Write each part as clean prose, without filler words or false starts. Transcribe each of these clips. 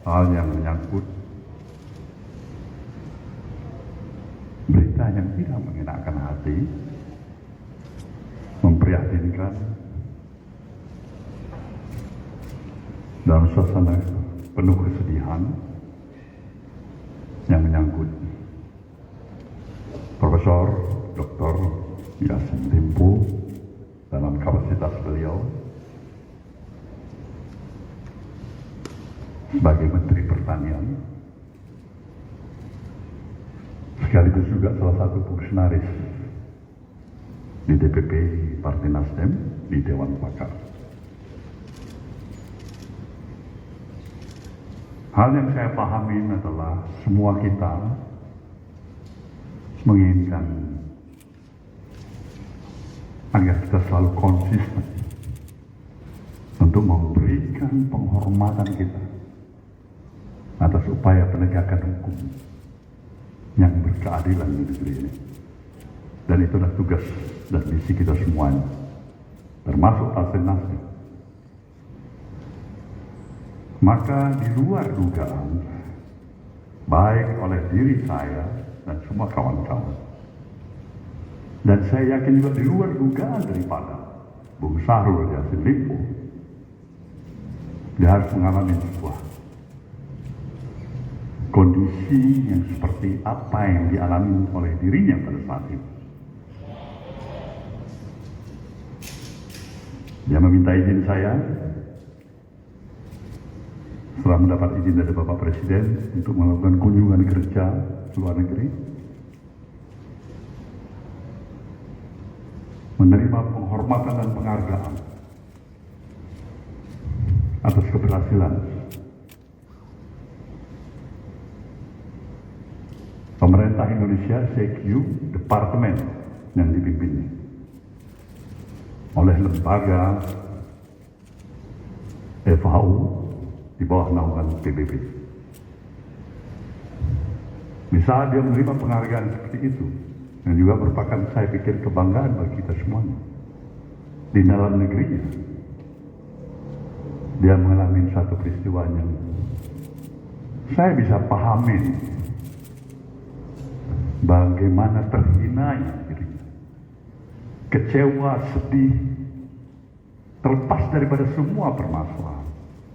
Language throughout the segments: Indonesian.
hal yang menyangkut berita yang tidak mengenakan hati, memprihatinkan, dalam suasana penuh kesedihan yang menyangkut Profesor Dr. Yassin Limpo dalam kapasitas beliau sebagai Menteri Pertanian, sekaligus juga salah satu fungsionaris di DPP Partai Nasdem di Dewan Pakar. Hal yang saya pahami adalah semua kita menginginkan agar kita selalu konsisten untuk memberikan penghormatan kita atas upaya penegakan hukum yang berkeadilan di negeri ini. Dan itulah tugas dan misi kita semuanya, termasuk Partai Nasdem. Maka di luar dugaan, baik oleh diri saya dan semua kawan-kawan, dan saya yakin juga di luar dugaan daripada Bung Syahrul Yassin Limpo, dia harus mengalami sebuah kondisi yang seperti apa yang dialami oleh dirinya pada saat itu. Dia meminta izin saya setelah mendapat izin dari Bapak Presiden untuk melakukan kunjungan kerja ke luar negeri, menerima penghormatan dan penghargaan atas keberhasilan pemerintah Indonesia CQ departemen yang dipimpinnya oleh lembaga FAO di bawah naungan PBB. Bisa dia menerima penghargaan seperti itu, yang juga merupakan, saya pikir, kebanggaan bagi kita semuanya. Di dalam negerinya, dia mengalami satu peristiwa yang saya bisa pahami bagaimana terhinanya dirinya, kecewa, sedih, terlepas daripada semua permasalahan,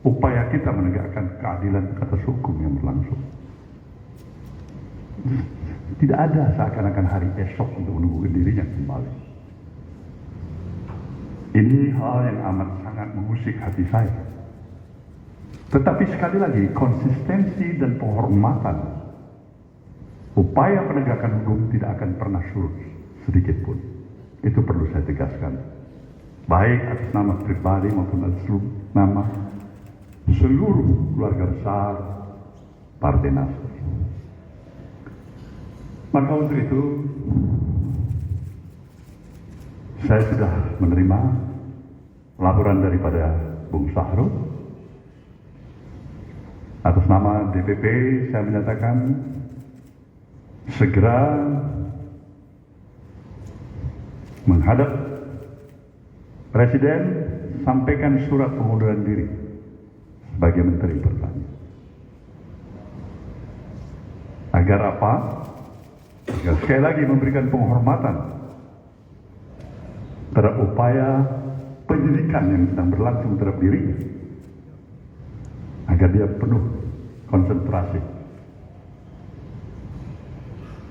upaya kita menegakkan keadilan atas hukum yang berlangsung. Tidak ada seakan-akan hari esok untuk menunggu dirinya kembali. Ini hal yang amat sangat mengusik hati saya. Tetapi sekali lagi, konsistensi dan penghormatan upaya penegakan hukum tidak akan pernah surut sedikit pun. Itu perlu saya tegaskan, baik atas nama pribadi maupun atas nama seluruh keluarga besar Partai Nasdem. Maka untuk itu, saya sudah menerima laporan daripada Bung Syahrul. Atas nama DPP, saya menyatakan segera menghadap Presiden, sampaikan surat pengunduran diri sebagai Menteri Pertanian. Agar apa? Agar sekali lagi memberikan penghormatan terhadap upaya penyidikan yang sedang berlangsung terhadap dirinya, agar dia penuh konsentrasi.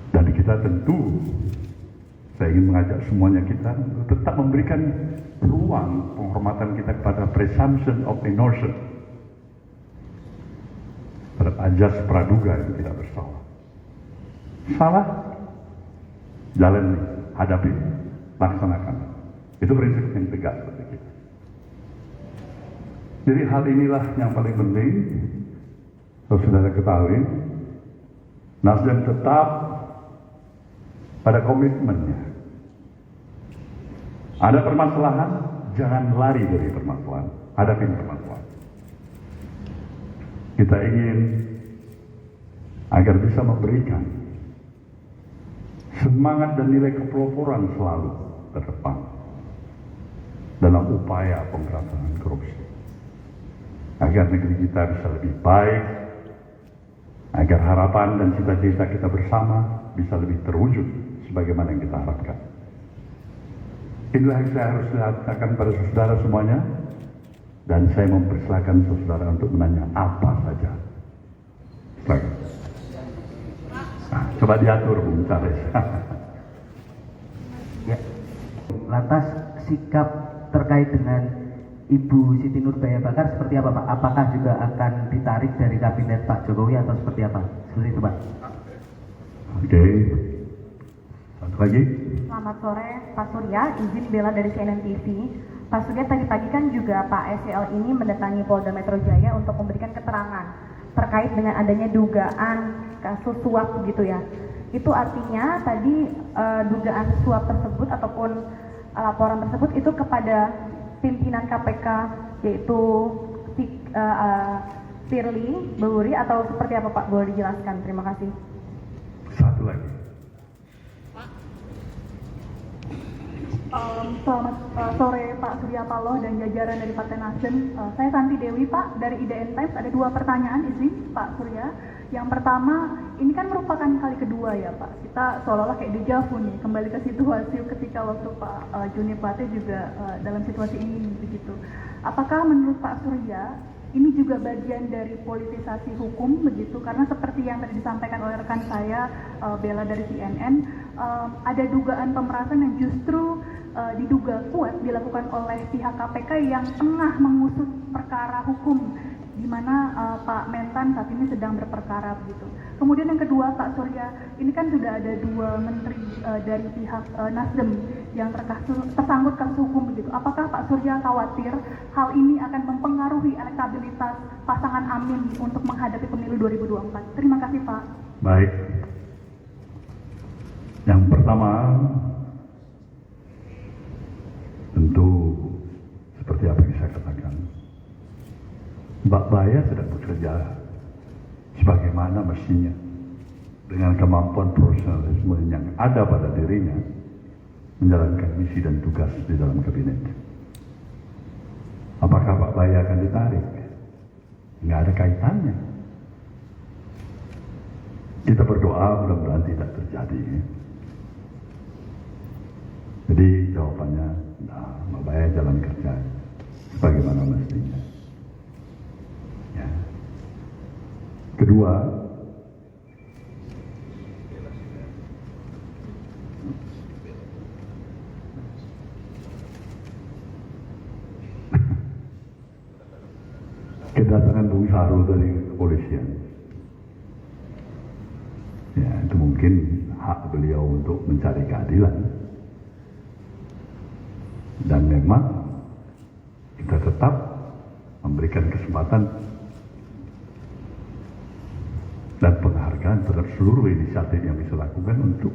Dan kita tentu, saya ingin mengajak semuanya kita tetap memberikan ruang penghormatan kita kepada presumption of innocence, terhadap ajas praduga yang tidak bersalah. Salah, jalani, hadapi, laksanakan. Itu prinsip yang tegas bagi kita. Jadi hal inilah yang paling penting. Kalau saudara ketahui, Nasdem tetap pada komitmennya. Ada permasalahan, jangan lari dari permasalahan, hadapi permasalahan. Kita ingin agar bisa memberikan semangat dan nilai kepeloporan selalu ke depan dalam upaya pemberantasan korupsi, agar negeri kita bisa lebih baik, agar harapan dan cita-cita kita bersama bisa lebih terwujud sebagaimana yang kita harapkan. Inilah yang saya harus katakan pada saudara semuanya, dan saya mempersilakan saudara untuk menanya apa saja. Silakan. Nah, coba diatur, Bung Charles. Ya. Lantas sikap terkait dengan Ibu Siti Nurbaya Bakar seperti apa, Pak? Apakah juga akan ditarik dari kabinet Pak Jokowi atau seperti apa? Seperti itu, Pak. Oke. Satu lagi. Selamat sore, Pak Surya. Izin bela dari CNN TV. Pak Surya, tadi pagi kan juga Pak SCL ini mendatangi Polda Metro Jaya untuk memberikan keterangan terkait dengan adanya dugaan kasus suap gitu ya. Itu artinya tadi dugaan suap tersebut ataupun laporan tersebut itu kepada pimpinan KPK yaitu Firly Bahuri atau seperti apa Pak? Boleh dijelaskan? Terima kasih. Satu lagi. Selamat sore Pak Surya Paloh dan jajaran dari Partai Nasdem. Saya Santi Dewi Pak dari IDN Times. Ada 2 pertanyaan izin Pak Surya. Yang pertama, ini kan merupakan kali kedua ya Pak. Kita seolah-olah kayak dejavu nih, kembali ke situasi ketika waktu Pak Joni Plate juga dalam situasi ini begitu. Apakah menurut Pak Surya ini juga bagian dari politisasi hukum begitu? Karena seperti yang tadi disampaikan oleh rekan saya Bella dari CNN, ada dugaan pemerasan yang justru diduga kuat dilakukan oleh pihak KPK yang tengah mengusut perkara hukum di mana Pak Mentan saat ini sedang berperkara begitu. Kemudian yang kedua Pak Surya, ini kan sudah ada 2 menteri dari pihak Nasdem yang tersangkut kasus hukum begitu. Apakah Pak Surya khawatir hal ini akan mempengaruhi elektabilitas pasangan Amin untuk menghadapi pemilu 2024? Terima kasih Pak. Baik. Yang pertama, tentu seperti apa yang saya katakan, Mbak Baya sedang bekerja sebagaimana mestinya dengan kemampuan profesionalisme yang ada pada dirinya menjalankan misi dan tugas di dalam kabinet. Apakah Pak Baya akan ditarik? Nggak ada kaitannya. Kita berdoa mudah-mudahan tidak terjadi. Jadi jawabannya, Mbak Baya jalan kerja sebagaimana mestinya. Ya. Kedua, kedatangan Bung Sarul dari kepolisian, ya itu mungkin hak beliau untuk mencari keadilan, dan memang kita tetap memberikan kesempatan dan penghargaan terhadap seluruh inisiatif yang bisa lakukan untuk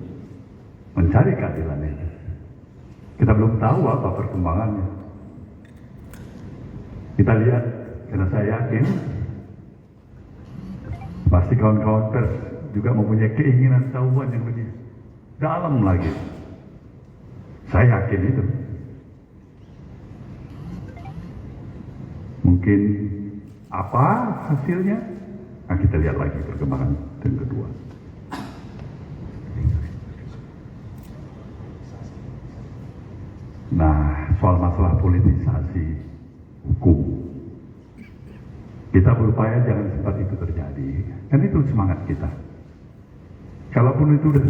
mencari keadilan itu. Kita belum tahu apa perkembangannya. Kita lihat, karena saya yakin pasti kawan-kawan pers juga mempunyai keinginan tahuan yang lebih dalam lagi. Saya yakin itu. Mungkin apa hasilnya? Nah, kita lihat lagi perkembangan yang kedua. Nah, soal masalah politisasi hukum, kita berupaya jangan sempat itu terjadi. Kan itu semangat kita. Kalaupun itu udah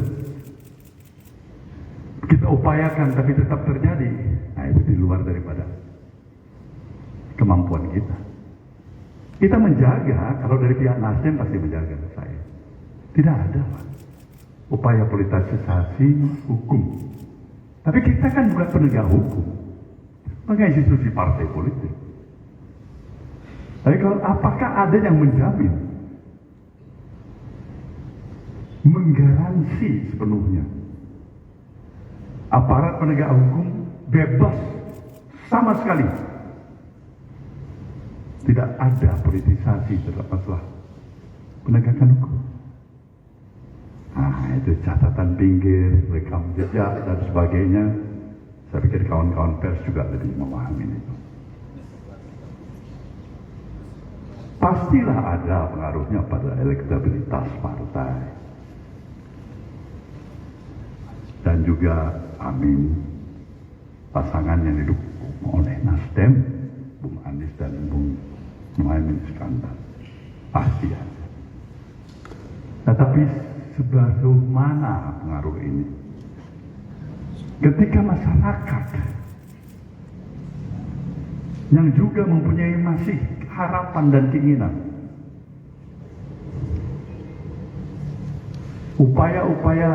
kita upayakan tapi tetap terjadi, nah itu di luar daripada kemampuan kita. Kita menjaga, kalau dari pihak Nasdem pasti menjaga saya. Tidak ada Pak, upaya politisasi hukum. Tapi kita kan bukan penegak hukum, sebagai institusi partai politik. Tapi kalau apakah ada yang menjamin, menggaransi sepenuhnya aparat penegak hukum bebas sama sekali? Tidak ada politisasi terhadap masalah penegakan hukum. Nah, itu catatan pinggir, rekam jejak, dan sebagainya. Saya pikir kawan-kawan pers juga lebih memahami itu. pastilah ada pengaruhnya pada elektabilitas partai. Dan juga amin, pasangan yang didukung oleh Nasdem, Bung Anies dan Bung Muhaimin Iskandar, pasti ada. Tetapi sebaru mana pengaruh ini? Ketika masyarakat yang juga mempunyai masih harapan dan keinginan, upaya-upaya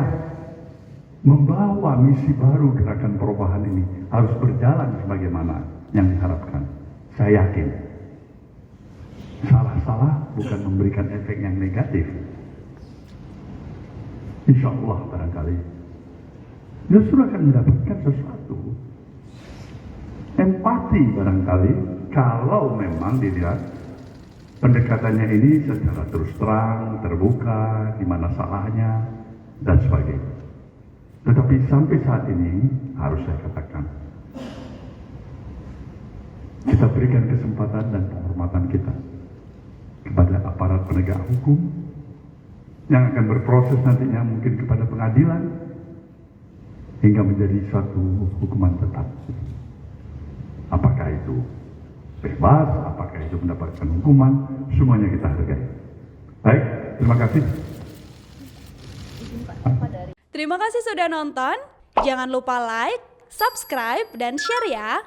membawa misi baru gerakan perubahan ini harus berjalan sebagaimana yang diharapkan. Saya yakin salah-salah bukan memberikan efek yang negatif. Insya Allah barangkali justru akan mendapatkan sesuatu empati barangkali kalau memang dilihat pendekatannya ini secara terus terang, terbuka, di mana salahnya dan sebagainya. Tetapi sampai saat ini harus saya katakan, kita berikan kesempatan dan penghormatan kita kepada aparat penegak hukum yang akan berproses nantinya mungkin kepada pengadilan hingga menjadi suatu hukuman tetap. Apakah itu bebas, apakah itu mendapatkan hukuman, semuanya kita hargai. Baik, terima kasih. Terima kasih sudah nonton. Jangan lupa like, subscribe, dan share ya.